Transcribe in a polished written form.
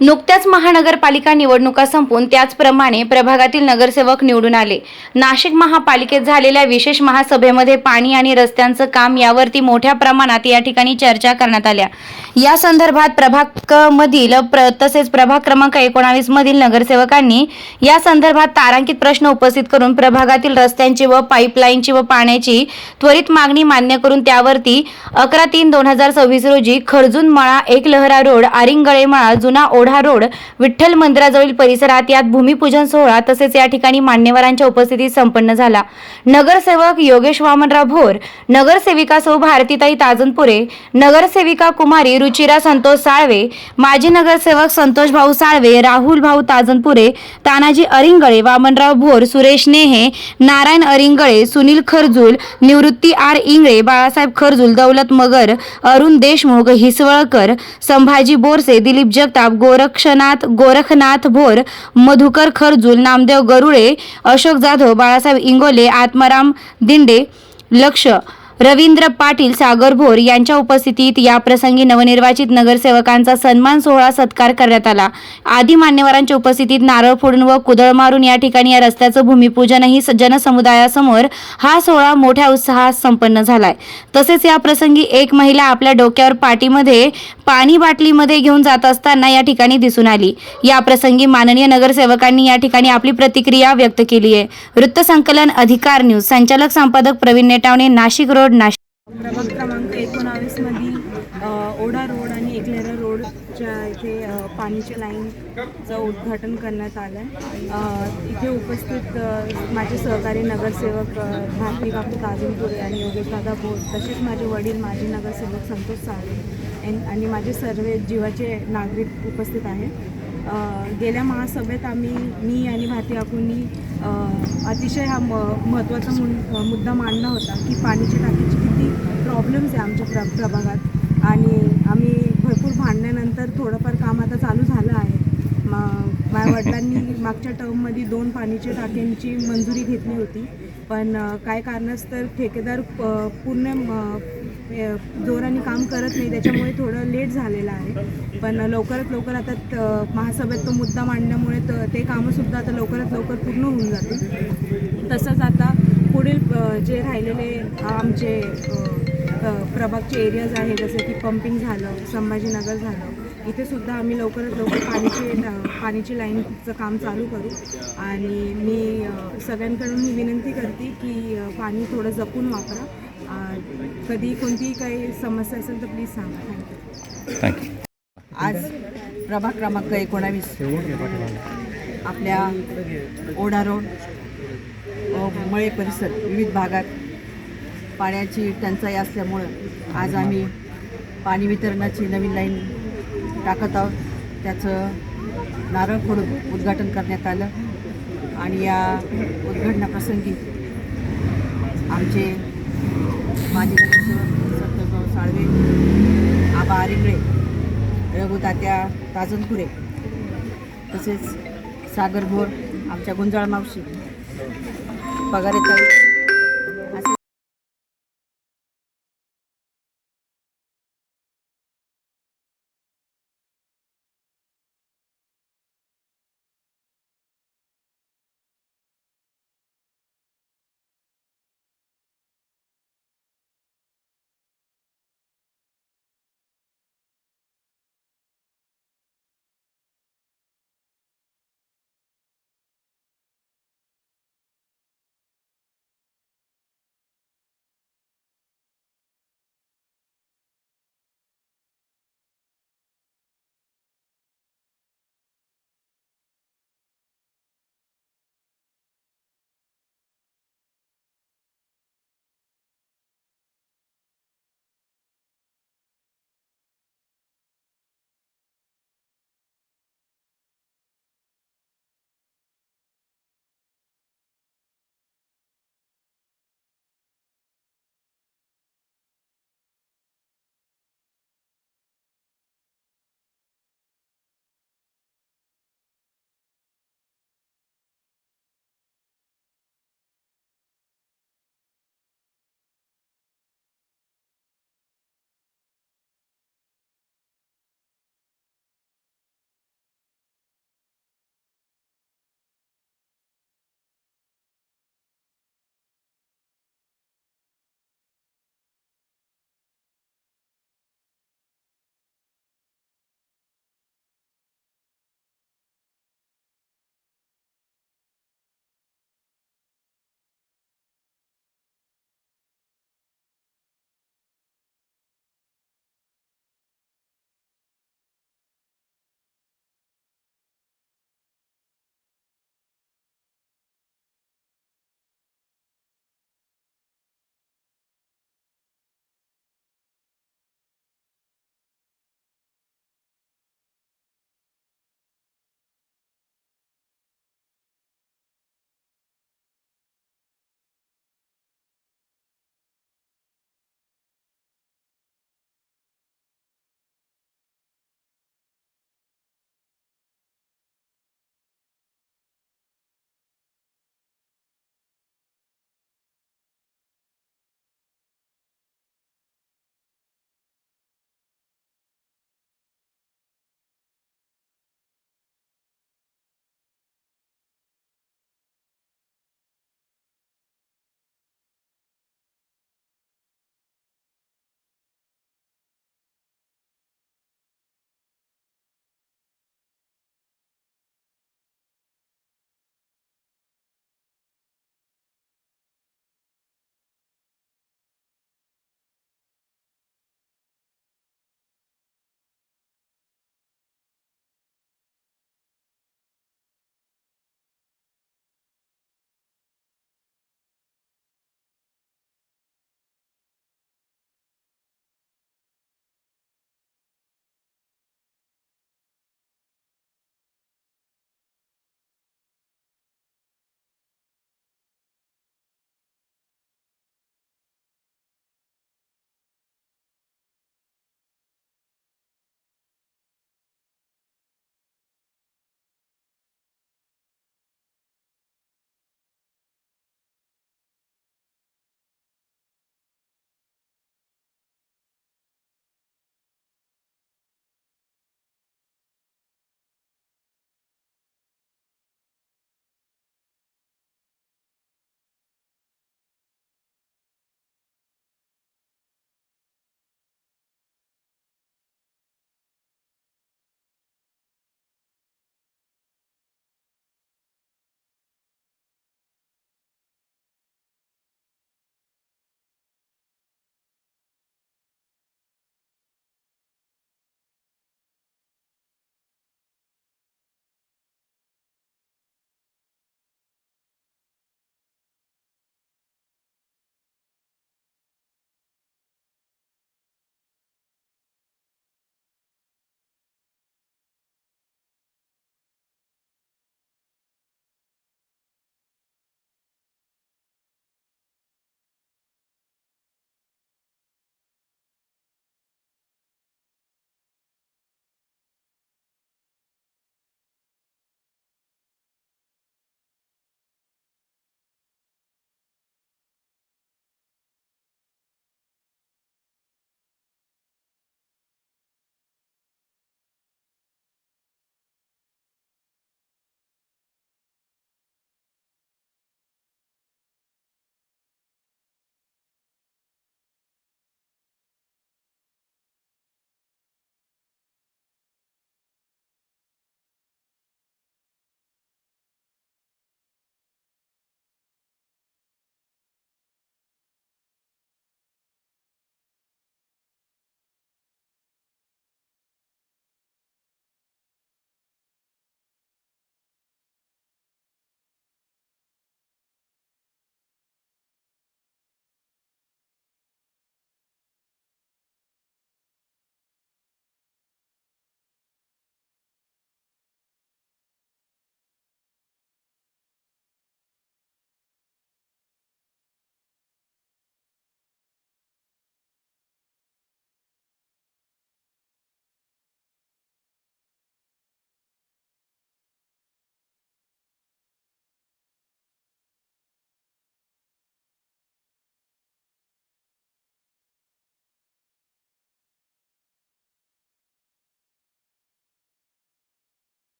नुकत्याच महानगरपालिका निवडणुका संपून त्याचप्रमाणे प्रभागातील नगरसेवक निवडून आले. नाशिक महापालिकेत झालेल्या विशेष महासभेमध्ये पाणी आणि रस्त्यांचं काम यावरती मोठ्या प्रमाणात या ठिकाणी चर्चा करण्यात आल्या. या संदर्भात प्रभागामधील तसेच प्रभाग क्रमांक 19 मधील नगरसेवकांनी या संदर्भात तारांकित प्रश्न उपस्थित करून प्रभागातील रस्त्यांची व पाईपलाईनची व पाण्याची त्वरित मागणी मान्य करून त्यावरती 11/3/2026 रोजी खर्जून मळा एक लहरा रोड, आरिंगळे मळा, जुना ओढा रोड, विठ्ठल मंदिराजवळील परिसरात यात भूमिपूजन सोहळा तसेच या ठिकाणी मान्यवरांच्या उपस्थितीत संपन्न झाला. नगरसेवक योगेश वामनराव भोर, नगरसेविका सौ भारतीताई ताजनपुरे, नगरसेविका कुमारी रुचिरा संतोष साळवे, माजी नगरसेवक संतोष भाऊ साळवे, राहुल भाऊ ताजनपुरे, तानाजी अरिंगळे, वामनराव भोर, सुरेश नेहे, नारायण अरिंगळे, सुनील खरजूल, निवृत्ती आर इंगळे, बाळासाहेब खरजूल, दौलत मगर, अरुण देशमुख, हिसवळकर, संभाजी बोरसे, दिलीप जगताप, गोरखनाथ भोर, मधुकर खरजूल, नामदेव गरुळे, अशोक जाधव, बाळासाहेब इंगोले, आत्माराम दिंडे, लक्ष, रवींद्र पाटील, सागर भोर यांच्या उपस्थितीत या प्रसंगी नवनिर्वाचित नगरसेवकांचा सन्मान सोहळा सत्कार करण्यात आला. आदी मान्यवरांच्या उपस्थितीत नारळ फोडून व कुदळ मारून या ठिकाणी या रस्त्याचं भूमिपूजनही जनसमुदायासमोर हा सोहळा मोठ्या उत्साहात संपन्न झालाय. तसेच या प्रसंगी एक महिला आपल्या डोक्यावर पाठीमध्ये पाणी बाटलीमध्ये घेऊन जात असताना या ठिकाणी दिसून आली. या प्रसंगी माननीय नगरसेवकांनी या ठिकाणी आपली प्रतिक्रिया व्यक्त केली आहे. वृत्तसंकलन अधिकार न्यूज, संचालक संपादक प्रवीण नेटावणे, नाशिक रोड, नाशिक. प्रभाग क्रमांक 19 मधील ओढा रोड आणि एकलेरा रोडच्या इथे पाणीच्या लाईनचं उद्घाटन करण्यात आलं आहे. इथे उपस्थित माझे सहकारी नगरसेवक भारती काकू ताजनपुरे आणि योगेश दादा भोर, तसेच माझे वडील माजी नगरसेवक संतोष साळवे आणि माझे सर्व जीवाचे नागरिक उपस्थित आहेत. गेल्या महासभेत मी आणि भारती काकूंनी अतिशय हा महत्त्वाचा मुद्दा मांडला होता की पाण्याच्या टाकीची किती प्रॉब्लेम्स आहे आमच्या प्रभागात, आणि आम्ही भरपूर भांडण्यानंतर थोडंफार काम आता चालू झालं आहे. माझ्या वडिलांनी मागच्या टर्ममध्ये 2 पाण्याच्या टाक्यांची मंजुरी घेतली होती, पण काय कारणास्तव ठेकेदार पूर्ण जोराने काम करत नाही, त्याच्यामुळे थोडं लेट झालेलं आहे. पण लवकरात लवकर आता महासभेत तो मुद्दा मांडल्यामुळे ते कामंसुद्धा आता लवकरात लवकर पूर्ण होऊन जातील. तसंच आता पुढील जे राहिलेले आमचे प्रभागचे एरियाज आहे, जसे की पंपिंग झालं, संभाजीनगर झालं, इथे सुद्धा आम्ही लवकरात लवकर पाण्याची लाईनचं काम चालू करू. आणि मी सगळ्यांकडून ही विनंती करते की पाणी थोडं जपून वापरा. कधी कोणतीही काही समस्या असेल तर प्लीज सांगा. थँक्यू. आज प्रभाग क्रमांक 19 आपल्या ओढा रोड व मळे परिसर विविध भागात पाण्याची टंचाई असल्यामुळं आज आम्ही पाणी वितरणाची नवीन लाईन टाकत आहोत. त्याचं नारळ फोडून उद्घाटन करण्यात आलं आणि या उद्घाटनाप्रसंगी आमचे माजी नगरसेवक संतोषभाऊ साळवे, आबा आरिंगळे, रघुतात्या ताजनपुरे, तसेच सागर भोर, आमच्या गुंजाळ मावशी, पगारेताई